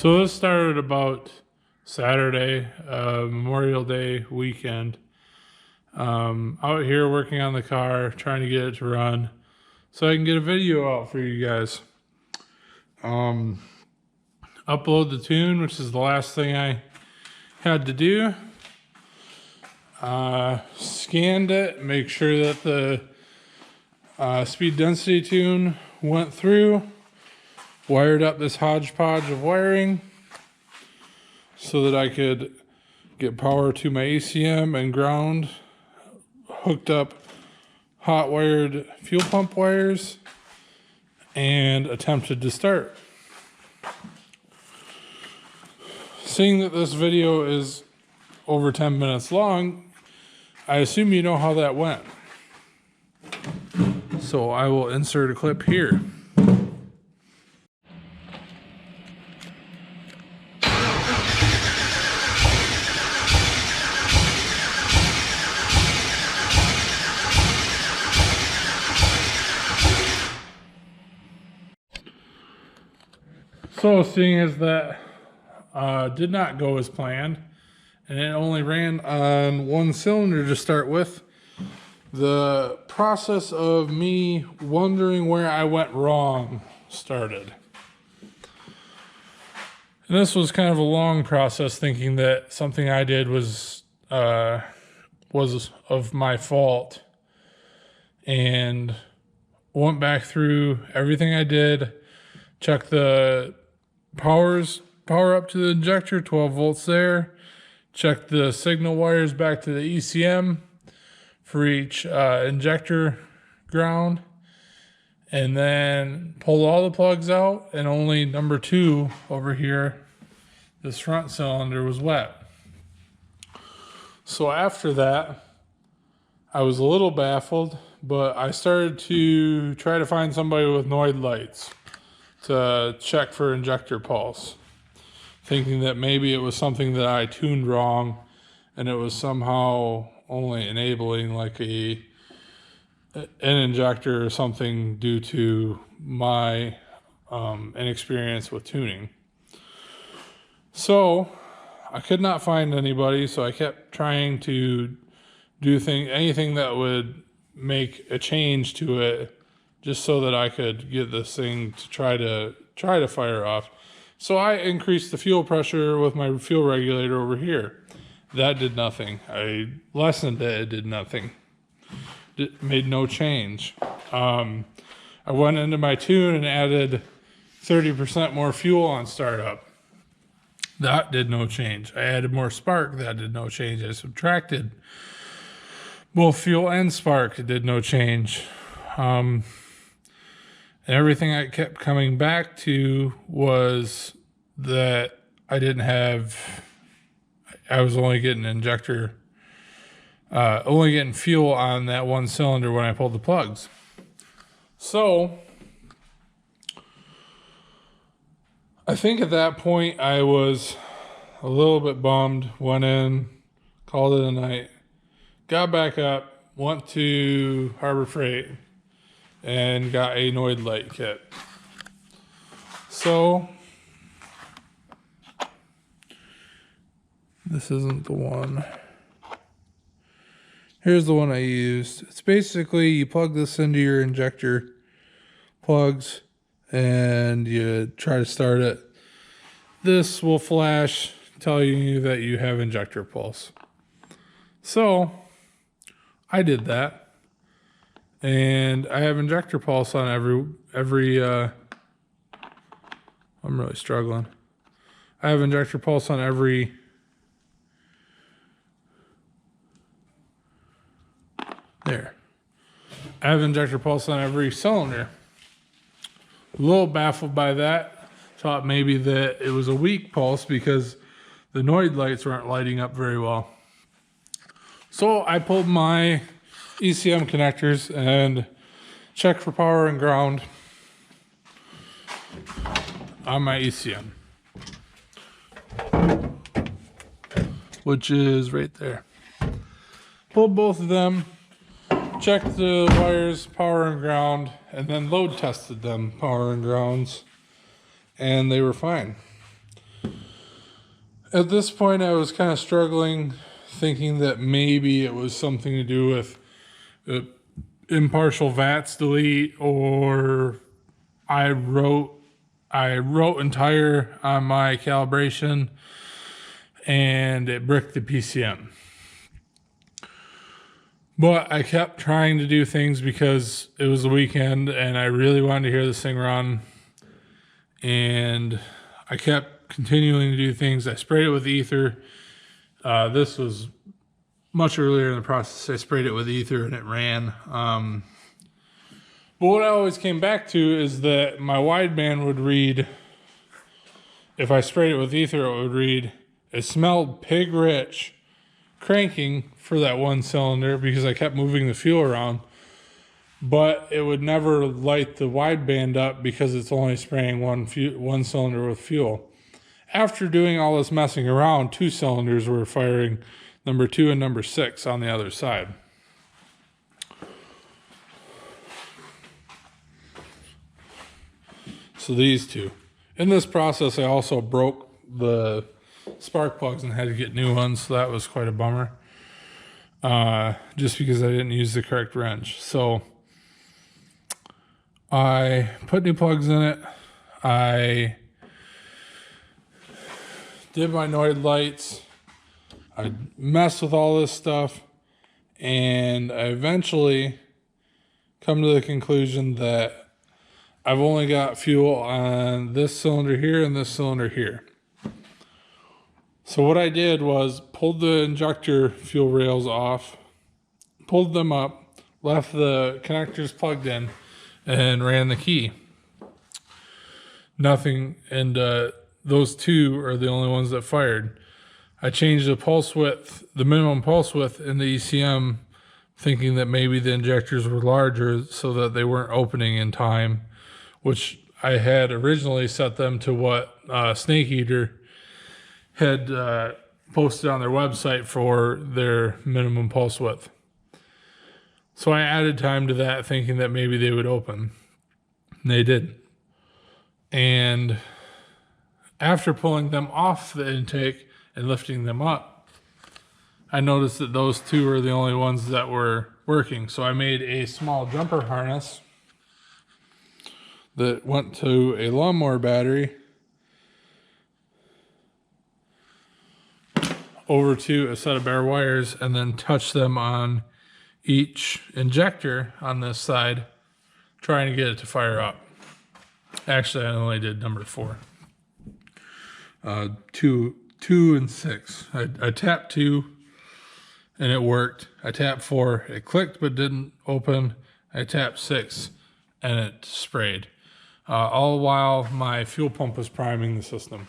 So this started about Saturday, Memorial Day weekend. Out here working on the car, trying to get it to run so I can get a video out for you guys. Upload the tune, which is the last thing I had to do. Scanned it, make sure that the speed density tune went through. Wired up this hodgepodge of wiring so that I could get power to my ACM and ground. Hooked up hot wired fuel pump wires and attempted to start. Seeing that this video is over 10 minutes long, I assume you know how that went. So I will insert a clip here. So seeing as that did not go as planned, and it only ran on one cylinder to start with, the process of me wondering where I went wrong started. And this was kind of a long process, thinking that something I did was of my fault, and went back through everything I did, checked the power up to the injector, 12 volts there. Check the signal wires back to the ECM for each injector ground. And then pulled all the plugs out, and only number 2 over here, this front cylinder, was wet. So after that, I was a little baffled, but I started to try to find somebody with Noid lights to check for injector pulse, thinking that maybe it was something that I tuned wrong and it was somehow only enabling like an injector or something due to my inexperience with tuning. So I could not find anybody, so I kept trying to do anything that would make a change to it, just so that I could get this thing to try to fire off. So I increased the fuel pressure with my fuel regulator over here. That did nothing. I lessened it, it did nothing. It made no change. I went into my tune and added 30% more fuel on startup. That did no change. I added more spark, that did no change. I subtracted both fuel and spark, it did no change. And everything I kept coming back to was that I was only getting only getting fuel on that one cylinder when I pulled the plugs. So I think at that point I was a little bit bummed, went in, called it a night, got back up, went to Harbor Freight, and got a Noid light kit. So this isn't the one. Here's the one I used. It's basically you plug this into your injector plugs and you try to start it. This will flash telling you that you have injector pulse. So I did that. And I have injector pulse on every I'm really struggling. I have injector pulse on every there. I have injector pulse on every cylinder. A little baffled by that. Thought maybe that it was a weak pulse because the Noid lights weren't lighting up very well. So I pulled my ECM connectors and check for power and ground on my ECM, which is right there. Pulled both of them, checked the wires, power and ground, and then load tested them, power and grounds, and they were fine. At this point, I was kind of struggling, thinking that maybe it was something to do with impartial VATS delete, or I wrote entire on my calibration and it bricked the PCM. But I kept trying to do things because it was the weekend and I really wanted to hear this thing run. And I kept continuing to do things. I sprayed it with ether. This was much earlier in the process. I sprayed it with ether and it ran. But what I always came back to is that my wideband would read, if I sprayed it with ether, it would read, it smelled pig rich cranking for that one cylinder because I kept moving the fuel around. But it would never light the wideband up because it's only spraying one cylinder with fuel. After doing all this messing around, 2 cylinders were firing number 2 and number 6 on the other side. So these 2. In this process, I also broke the spark plugs and had to get new ones, so that was quite a bummer. Just because I didn't use the correct wrench. So I put new plugs in it. I did my Noid lights. I messed with all this stuff. And I eventually come to the conclusion that I've only got fuel on this cylinder here and this cylinder here. So what I did was pulled the injector fuel rails off, pulled them up, left the connectors plugged in, and ran the key. Nothing, and those 2 are the only ones that fired. I changed the pulse width, the minimum pulse width in the ECM, thinking that maybe the injectors were larger so that they weren't opening in time, which I had originally set them to what Snake Eater had posted on their website for their minimum pulse width. So I added time to that, thinking that maybe they would open. And they didn't. And after pulling them off the intake and lifting them up, I noticed that those 2 were the only ones that were working. So I made a small jumper harness that went to a lawnmower battery over to a set of bare wires and then touch them on each injector on this side, trying to get it to fire up. Actually, I only did number 4. 2 and 6. I tapped 2 and it worked. I tapped 4, it clicked but didn't open. I tapped 6 and it sprayed. All while my fuel pump was priming the system.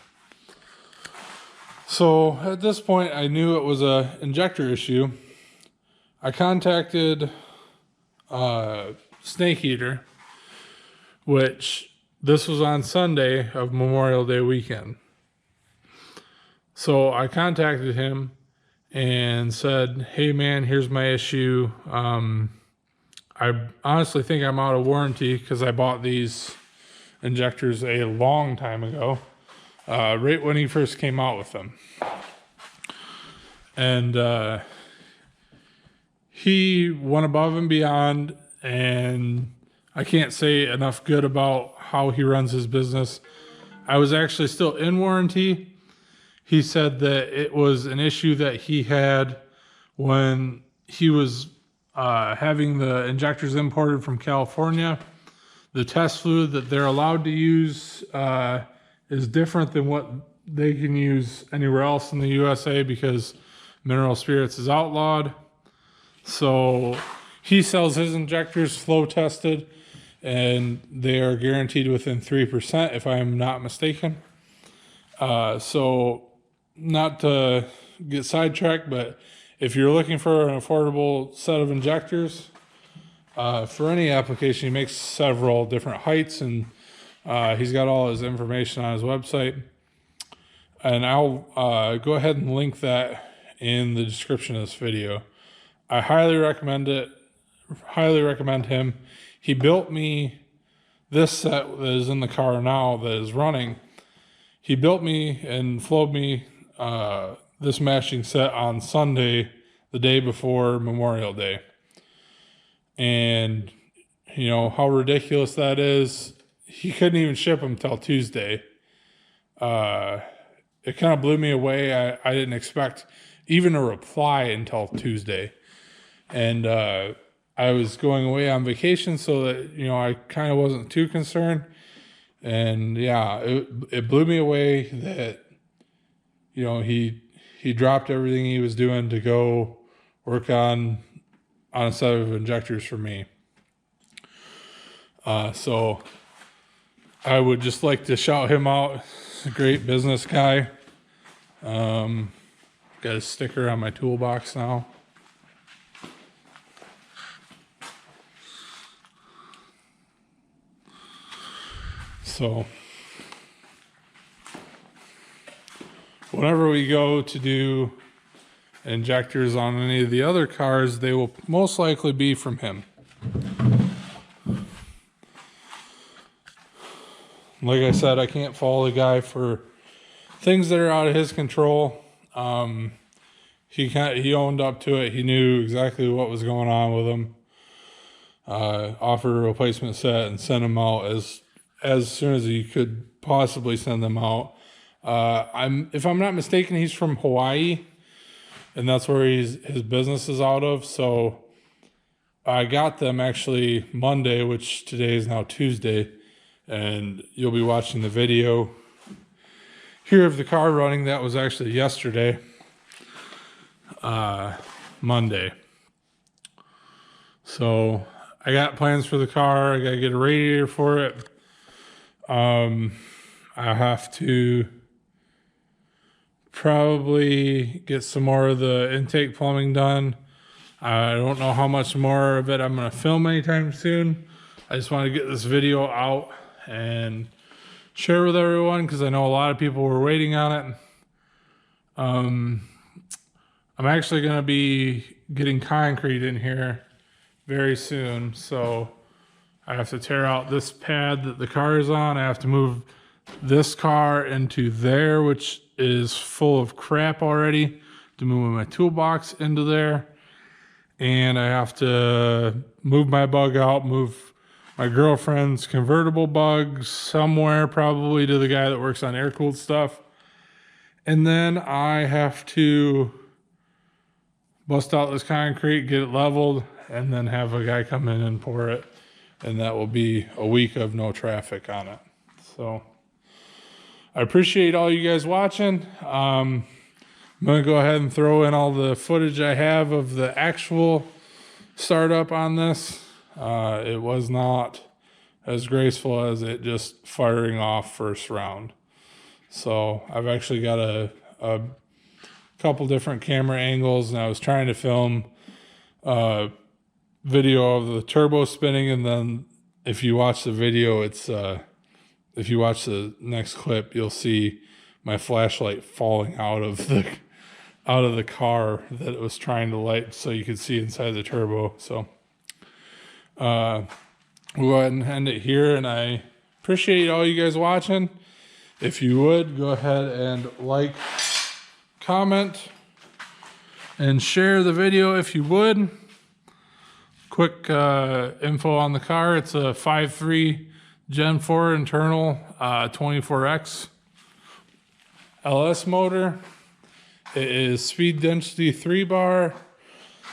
So at this point, I knew it was a injector issue. I contacted Snake Eater, which this was on Sunday of Memorial Day weekend. So I contacted him and said, hey man, here's my issue. I honestly think I'm out of warranty because I bought these injectors a long time ago, right when he first came out with them. And he went above and beyond, and I can't say enough good about how he runs his business. I was actually still in warranty. He said that it was an issue that he had when he was having the injectors imported from California. The test fluid that they're allowed to use is different than what they can use anywhere else in the USA because mineral spirits is outlawed. So he sells his injectors flow tested, and they are guaranteed within 3%, if I'm not mistaken. So not to get sidetracked, but if you're looking for an affordable set of injectors, for any application, he makes several different heights, and he's got all his information on his website. And I'll go ahead and link that in the description of this video. I highly recommend it. Highly recommend him. He built me this set that is in the car now that is running. He built me and flowed me this matching set on Sunday, the day before Memorial Day. And you know how ridiculous that is. He couldn't even ship them till Tuesday. It kind of blew me away. I didn't expect even a reply until Tuesday. And I was going away on vacation, so that, you know, I kind of wasn't too concerned. And yeah, it blew me away that, you know, he dropped everything he was doing to go work on a set of injectors for me. So I would just like to shout him out. He's a great business guy. Got a sticker on my toolbox now. So whenever we go to do injectors on any of the other cars, they will most likely be from him. Like I said, I can't fault the guy for things that are out of his control. He owned up to it. He knew exactly what was going on with him. Offered a replacement set and sent them out as soon as he could possibly send them out. If I'm not mistaken, he's from Hawaii, and that's where his business is out of. So I got them actually Monday, which today is now Tuesday, and you'll be watching the video here of the car running. That was actually yesterday, Monday. So I got plans for the car. I got to get a radiator for it. I have to probably get some more of the intake plumbing done. I don't know how much more of it I'm going to film anytime soon. I just want to get this video out and share with everyone because I know a lot of people were waiting on it. I'm actually going to be getting concrete in here very soon, so I have to tear out this pad that the car is on. I have to move this car into there, which is full of crap already, to move my toolbox into there. And I have to move my bug out, move my girlfriend's convertible bug somewhere, probably to the guy that works on air-cooled stuff. And then I have to bust out this concrete, get it leveled, and then have a guy come in and pour it. And that will be a week of no traffic on it. So I appreciate all you guys watching. I'm going to go ahead and throw in all the footage I have of the actual startup on this. It was not as graceful as it just firing off first round. So I've actually got a couple different camera angles, and I was trying to film video of the turbo spinning, and then if you watch the video, if you watch the next clip, you'll see my flashlight falling out of the car that it was trying to light, so you could see inside the turbo. So we'll go ahead and end it here, and I appreciate all you guys watching. If you would, go ahead and like, comment, and share the video if you would. Quick info on the car. It's a 5.3 Gen 4 internal 24X LS motor. It is speed density 3-bar,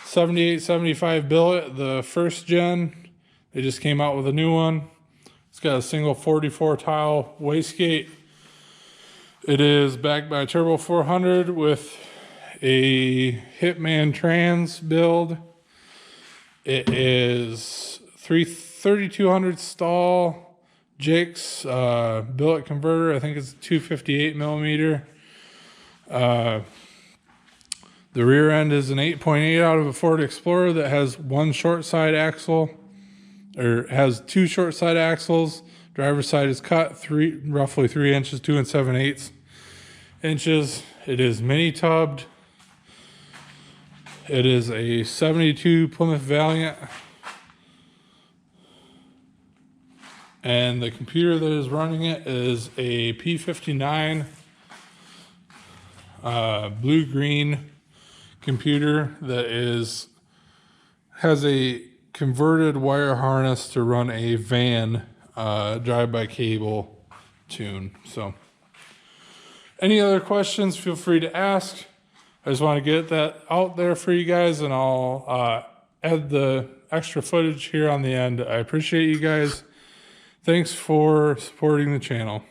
7875 billet, the first gen. They just came out with a new one. It's got a single 44 tile wastegate. It is backed by a Turbo 400 with a Hitman trans build. It is 3200 stall Jake's billet converter. I think it's 258 millimeter. The rear end is an 8.8 out of a Ford Explorer that has one short side axle, or has two short side axles. Driver's side is cut roughly 3 inches, 2 7/8 inches. It is mini tubbed. It is a 72 Plymouth Valiant. And the computer that is running it is a P59 blue-green computer that has a converted wire harness to run a van drive-by cable tune. So any other questions, feel free to ask. I just want to get that out there for you guys, and I'll add the extra footage here on the end. I appreciate you guys. Thanks for supporting the channel.